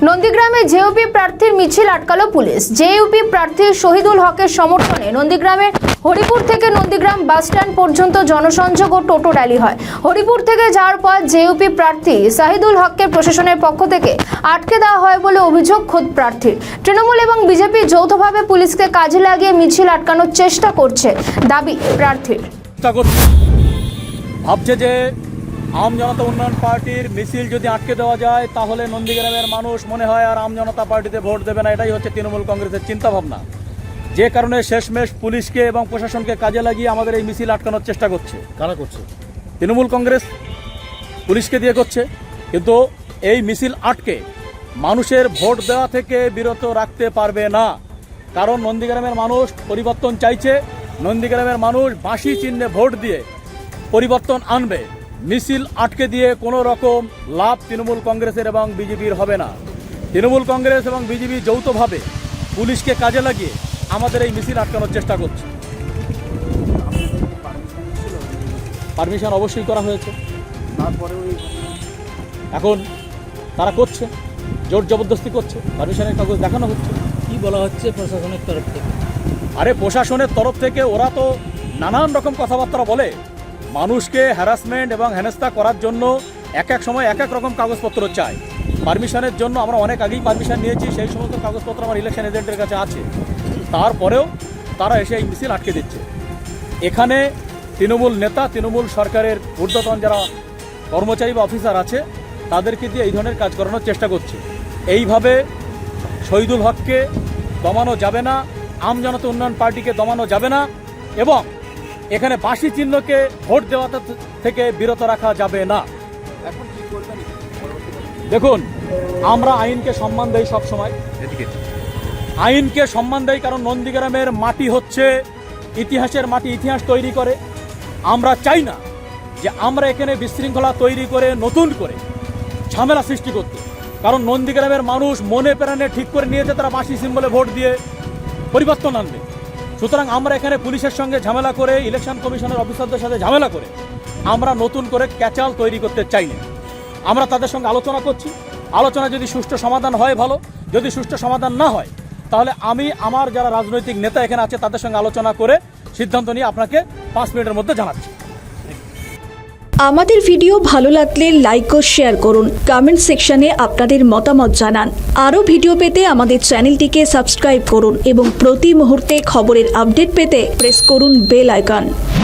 নন্দীগ্রামে জেইউপি প্রার্থীর মিছিল আটকালো পুলিশ। জেইউপি প্রার্থী শহীদুল হকের সমর্থনে নন্দীগ্রামের হরিপুর থেকে নন্দীগ্রাম বাসস্ট্যান্ড পর্যন্ত জনসংযোগ ও টোটো র্যালি হয়। হরিপুর থেকে যাওয়ার পর জেইউপি প্রার্থী শহীদুল হককে প্রশাসনের পক্ষ থেকে আটকে দেওয়া হয় বলে অভিযোগ খোদ প্রার্থীর। তৃণমূল এবং বিজেপি যৌথভাবে পুলিশকে কাজে লাগিয়ে মিছিল আটকানোর চেষ্টা করছে, দাবি প্রার্থীর। ভাবছে যে আম জনতা উন্নয়ন পার্টির মিছিল যদি আটকে দেওয়া যায় তাহলে নন্দীগ্রামের মানুষ মনে হয় আর আম জনতা পার্টিতে ভোট দেবে না। এটাই হচ্ছে তৃণমূল কংগ্রেসের চিন্তাভাবনা, যে কারণে শেষমেশ পুলিশকে এবং প্রশাসনকে কাজে লাগিয়ে আমাদের এই মিছিল আটকানোর চেষ্টা করছে। কারা করছে? তৃণমূল কংগ্রেস পুলিশকে দিয়ে করছে। কিন্তু এই মিছিল আটকে মানুষের ভোট দেওয়া থেকে বিরত রাখতে পারবে না, কারণ নন্দীগ্রামের মানুষ পরিবর্তন চাইছে। নন্দীগ্রামের মানুষ বাঁশি চিহ্নে ভোট দিয়ে পরিবর্তন আনবে। মিছিল আটকে দিয়ে কোনো রকম লাভ তৃণমূল কংগ্রেসের এবং বিজেপির হবে না। তৃণমূল কংগ্রেস এবং বিজেপি যৌথভাবে পুলিশকে কাজে লাগিয়ে আমাদের এই মিছিল আটকানোর চেষ্টা করছে। পারমিশন অবশ্যই করা হয়েছে, তারপরেও এখন তারা করছে, জোর জবরদস্তি করছে, পারমিশনের কাগজ দেখানো হচ্ছে। কি বলা হচ্ছে প্রশাসনের তরফ থেকে? আরে প্রশাসনের তরফ থেকে ওরা তো নানান রকম কথাবার্তা বলে, মানুষকে হ্যারাসমেন্ট এবং হেনস্থা করার জন্য এক এক সময় এক এক রকম কাগজপত্র চায়। পারমিশনের জন্য আমরা অনেক আগেই পারমিশন নিয়েছি, সেই সমস্ত কাগজপত্র আমার ইলেকশন এজেন্টের কাছে আছে। তারপরেও তারা এসে এই মিছিল আটকে দিচ্ছে। এখানে তৃণমূল নেতা, তৃণমূল সরকারের ঊর্ধ্বতন যারা কর্মচারী বা অফিসার আছে তাদেরকে দিয়ে এই ধরনের কাজ করানোর চেষ্টা করছে। এইভাবে শহীদুল হককে দমানো যাবে না, আম জনতা উন্নয়ন পার্টিকে দমানো যাবে না, এবং এখানে বাঁশি চিহ্নকে ভোট দেওয়া থেকে বিরত রাখা যাবে না। এখন কি করবেন? দেখুন, আমরা আইনকে সম্মান দেই, সবসময় আইনকে সম্মান দেই, কারণ নন্দীগ্রামের মাটি হচ্ছে ইতিহাসের মাটি, ইতিহাস তৈরি করে। আমরা চাই না যে আমরা এখানে বিশৃঙ্খলা তৈরি করে নতুন করে ঝামেলা সৃষ্টি করতে, কারণ নন্দীগ্রামের মানুষ মনে প্রাণে ঠিক করে নিয়েছে তারা বাঁশি সিম্বলে ভোট দিয়ে পরিবর্তন আনবে। সুতরাং আমরা এখানে পুলিশের সঙ্গে ঝামেলা করে, ইলেকশন কমিশনের অফিসারদের সাথে ঝামেলা করে আমরা নতুন করে ক্যাচাল তৈরি করতে চাই না। আমরা তাদের সঙ্গে আলোচনা করছি। আলোচনা যদি সুষ্ঠু সমাধান হয় ভালো, যদি সুষ্ঠু সমাধান না হয় তাহলে আমি আমার যারা রাজনৈতিক নেতা এখানে আছে তাদের সঙ্গে আলোচনা করে সিদ্ধান্ত নিয়ে আপনাকে 5 মিনিটের মধ্যে জানাচ্ছি। আমাদের ভিডিও ভালো লাগলে লাইক ও শেয়ার করুন, কমেন্ট সেকশনে আপনাদের মতামত জানান। আরও ভিডিও পেতে আমাদের চ্যানেলটিকে সাবস্ক্রাইব করুন এবং প্রতি মুহূর্তে খবরের আপডেট পেতে প্রেস করুন বেল আইকন।